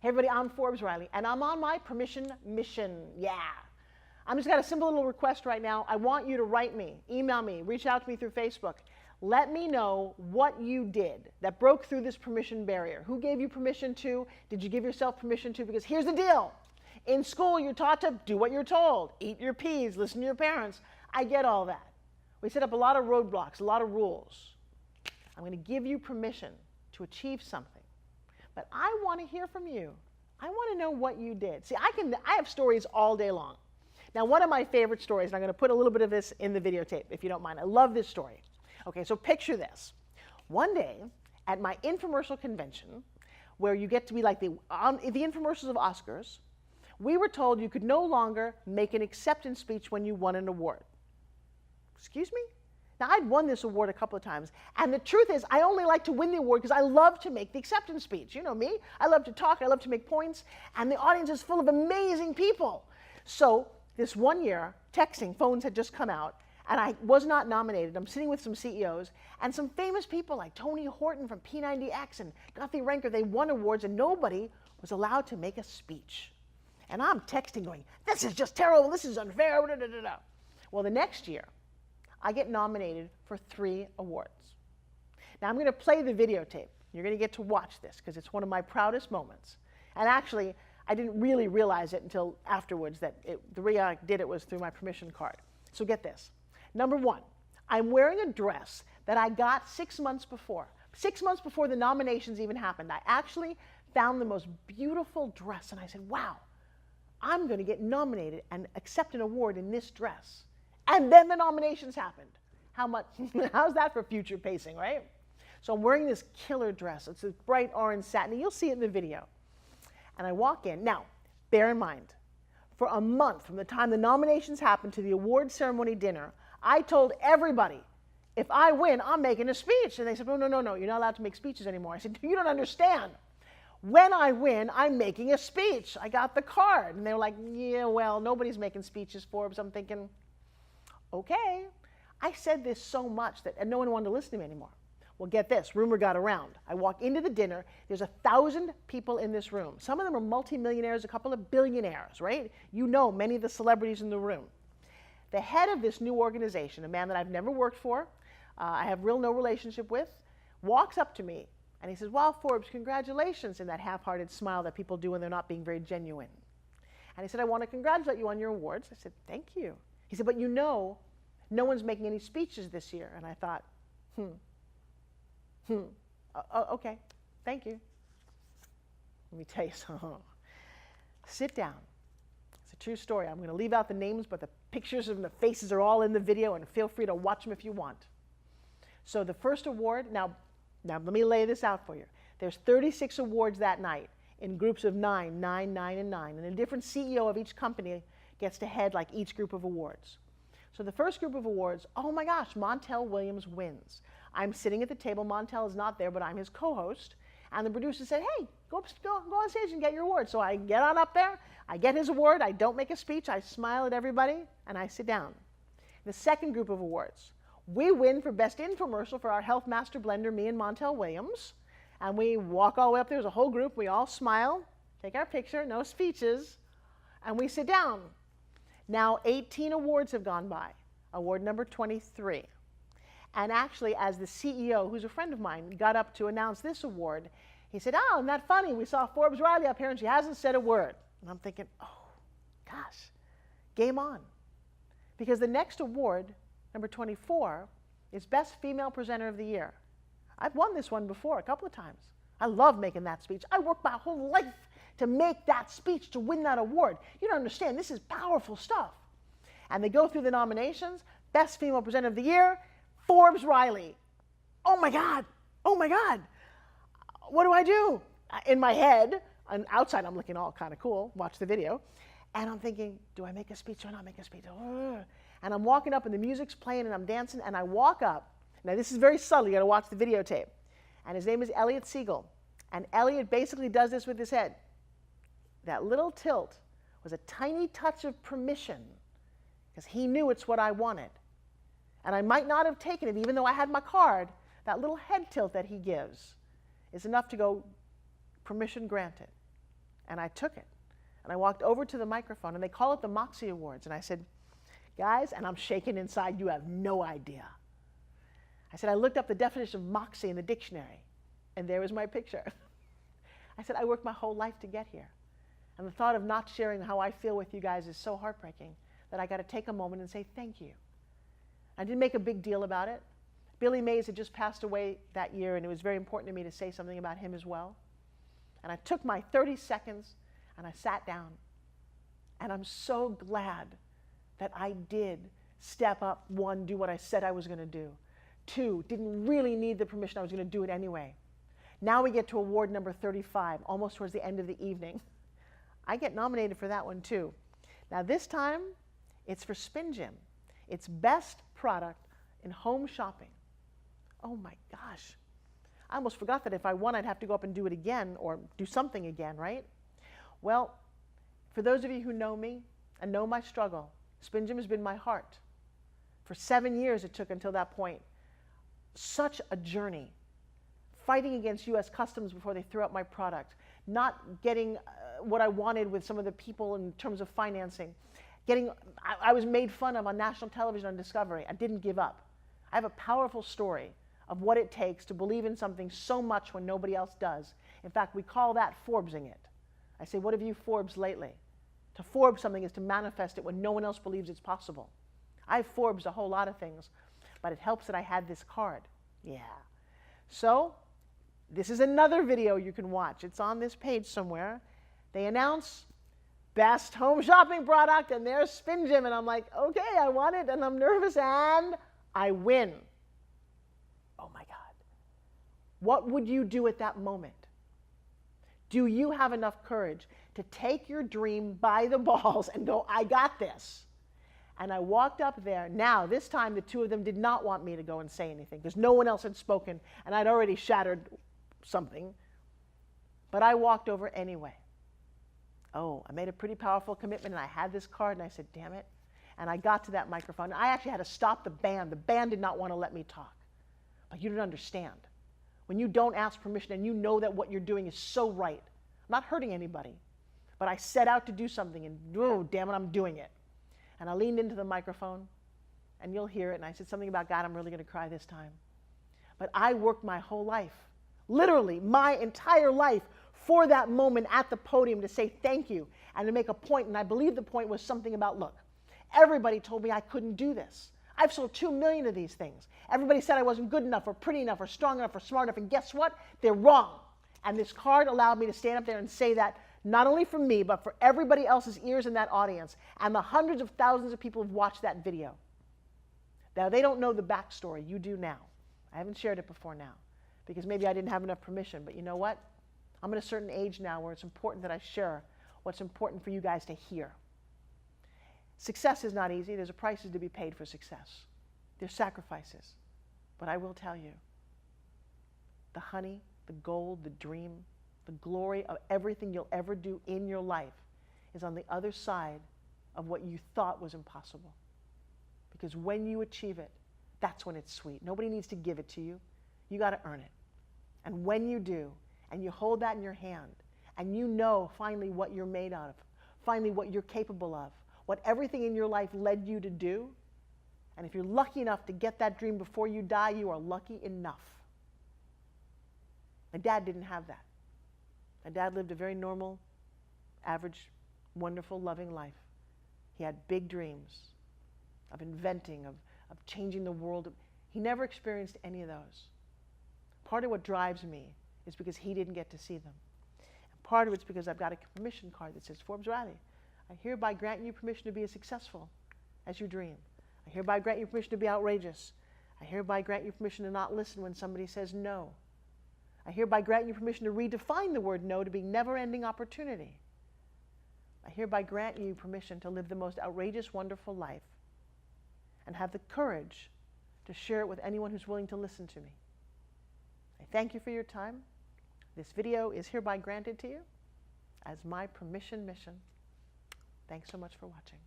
Hey everybody, I'm Forbes Riley, and I'm on my permission mission. Yeah. I'm just got a simple little request right now. I want you to write me, email me, reach out to me through Facebook. Let me know what you did that broke through this permission barrier. Who gave you permission to? Did you give yourself permission to? Because here's the deal. In school, you're taught to do what you're told. Eat your peas, listen to your parents. I get all that. We set up a lot of roadblocks, a lot of rules. I'm going to give you permission to achieve something. But I want to hear from you. I want to know what you did. See, I have stories all day long. Now, one of my favorite stories, and I'm going to put a little bit of this in the videotape, if you don't mind. I love this story. Okay, so picture this. One day, at my infomercial convention, where you get to be like the infomercials of Oscars, we were told you could no longer make an acceptance speech when you won an award. Excuse me? Now, I'd won this award a couple of times, and the truth is, I only like to win the award because I love to make the acceptance speech. You know me. I love to talk. I love to make points, and the audience is full of amazing people. So this one year, texting, phones had just come out, and I was not nominated. I'm sitting with some CEOs and some famous people like Tony Horton from P90X and Guthrie Renker. They won awards, and nobody was allowed to make a speech. And I'm texting going, this is just terrible. This is unfair. Da, da, da, da. Well, the next year, I get nominated for 3 awards. Now, I'm going to play the videotape. You're going to get to watch this because it's one of my proudest moments. And actually, I didn't really realize it until afterwards that the way I did it was through my permission card. So get this. Number 1, I'm wearing a dress that I got 6 months before. 6 months before the nominations even happened. I actually found the most beautiful dress, and I said, wow, I'm going to get nominated and accept an award in this dress. And then the nominations happened. How's that for future pacing, right? So I'm wearing this killer dress. It's a bright orange satin. You'll see it in the video. And I walk in. Now, bear in mind, for a month from the time the nominations happened to the award ceremony dinner, I told everybody, if I win, I'm making a speech. And they said, no, no, no, no, you're not allowed to make speeches anymore. I said, you don't understand. When I win, I'm making a speech. I got the card. And they were like, yeah, well, nobody's making speeches, Forbes. I'm thinking, okay. I said this so much that no one wanted to listen to me anymore. Well, get this, rumor got around. I walk into the dinner, there's 1,000 people in this room. Some of them are multimillionaires, a couple of billionaires, right? You know many of the celebrities in the room. The head of this new organization, a man that I've never worked for, I have no relationship with, walks up to me and he says, well, Forbes, congratulations, in that half-hearted smile that people do when they're not being very genuine. And he said, I want to congratulate you on your awards. I said, thank you. He said, but you know, no one's making any speeches this year. And I thought, okay, thank you. Let me tell you something. Sit down. It's a true story. I'm going to leave out the names, but the pictures and the faces are all in the video, and feel free to watch them if you want. So the first award, now let me lay this out for you. There's 36 awards that night in groups of 9, 9, 9, and 9. And a different CEO of each company gets to head like each group of awards. So the first group of awards, oh my gosh, Montel Williams wins. I'm sitting at the table. Montel is not there, but I'm his co-host. And the producer said, hey, go on stage and get your award. So I get on up there. I get his award. I don't make a speech. I smile at everybody, and I sit down. The second group of awards, we win for Best Infomercial for our Health Master Blender, me and Montel Williams. And we walk all the way up there. There's a whole group. We all smile, take our picture, no speeches, and we sit down. Now, 18 awards have gone by. Award number 23. And actually, as the CEO, who's a friend of mine, got up to announce this award, he said, oh, isn't that funny? We saw Forbes Riley up here, and she hasn't said a word. And I'm thinking, oh, gosh, game on. Because the next award, number 24, is Best Female Presenter of the Year. I've won this one before a couple of times. I love making that speech. I worked my whole life to make that speech, to win that award. You don't understand. This is powerful stuff. And they go through the nominations. Best Female Presenter of the Year, Forbes Riley. Oh my God. Oh my God. What do I do? In my head, and outside I'm looking all kind of cool. Watch the video. And I'm thinking, do I make a speech or not make a speech? And I'm walking up and the music's playing and I'm dancing and I walk up. Now this is very subtle. You got to watch the videotape. And his name is Elliot Siegel. And Elliot basically does this with his head. That little tilt was a tiny touch of permission because he knew it's what I wanted. And I might not have taken it even though I had my card. That little head tilt that he gives is enough to go, permission granted. And I took it. And I walked over to the microphone, and they call it the Moxie Awards. And I said, guys, and I'm shaking inside, you have no idea. I said, I looked up the definition of moxie in the dictionary, and there was my picture. I said, I worked my whole life to get here. And the thought of not sharing how I feel with you guys is so heartbreaking that I got to take a moment and say thank you. I didn't make a big deal about it. Billy Mays had just passed away that year, and it was very important to me to say something about him as well. And I took my 30 seconds, and I sat down. And I'm so glad that I did step up. 1, do what I said I was going to do. 2, didn't really need the permission. I was going to do it anyway. Now we get to award number 35, almost towards the end of the evening. I get nominated for that one too. Now this time, it's for Spin Gym. It's best product in home shopping. Oh my gosh. I almost forgot that if I won, I'd have to go up and do it again or do something again, right? Well, for those of you who know me and know my struggle, Spin Gym has been my heart. For 7 years it took until that point. Such a journey. Fighting against U.S. Customs before they threw out my product. Not getting what I wanted with some of the people in terms of financing. I was made fun of on national television on Discovery. I didn't give up. I have a powerful story of what it takes to believe in something so much when nobody else does. In fact, we call that Forbesing it. I say, what have you Forbes lately? To Forbes something is to manifest it when no one else believes it's possible. I've Forbes a whole lot of things, but it helps that I had this card. Yeah. So, this is another video you can watch. It's on this page somewhere. They announce best home shopping product, and there's Spin Gym, and I'm like, okay, I want it, and I'm nervous, and I win. Oh my God. What would you do at that moment? Do you have enough courage to take your dream by the balls and go, I got this? And I walked up there. Now, this time, the two of them did not want me to go and say anything because no one else had spoken, and I'd already shattered something. But I walked over anyway. Oh, I made a pretty powerful commitment, and I had this card, and I said, damn it. And I got to that microphone. I actually had to stop the band. The band did not want to let me talk. But you don't understand. When you don't ask permission and you know that what you're doing is so right, I'm not hurting anybody, but I set out to do something, and oh, damn it, I'm doing it. And I leaned into the microphone, and you'll hear it, and I said something about, God, I'm really going to cry this time. But I worked my whole life, literally my entire life, for that moment at the podium to say thank you and to make a point. And I believe the point was something about, look, everybody told me I couldn't do this. I've sold 2 million of these things. Everybody said I wasn't good enough or pretty enough or strong enough or smart enough. And guess what? They're wrong. And this card allowed me to stand up there and say that not only for me, but for everybody else's ears in that audience and the hundreds of thousands of people who've watched that video. Now, they don't know the backstory. You do now. I haven't shared it before now because maybe I didn't have enough permission. But you know what? I'm at a certain age now where it's important that I share what's important for you guys to hear. Success is not easy. There's a price to be paid for success. There's sacrifices. But I will tell you, the honey, the gold, the dream, the glory of everything you'll ever do in your life is on the other side of what you thought was impossible. Because when you achieve it, that's when it's sweet. Nobody needs to give it to you. You got to earn it. And when you do, and you hold that in your hand, and you know finally what you're made of, finally what you're capable of, what everything in your life led you to do, and if you're lucky enough to get that dream before you die, you are lucky enough. My dad didn't have that. My dad lived a very normal, average, wonderful, loving life. He had big dreams of inventing, of changing the world. He never experienced any of those. Part of what drives me is because he didn't get to see them. And part of it's because I've got a permission card that says, Forbes Riley, I hereby grant you permission to be as successful as you dream. I hereby grant you permission to be outrageous. I hereby grant you permission to not listen when somebody says no. I hereby grant you permission to redefine the word no to be never-ending opportunity. I hereby grant you permission to live the most outrageous, wonderful life and have the courage to share it with anyone who's willing to listen to me. I thank you for your time. This video is hereby granted to you as my permission mission. Thanks so much for watching.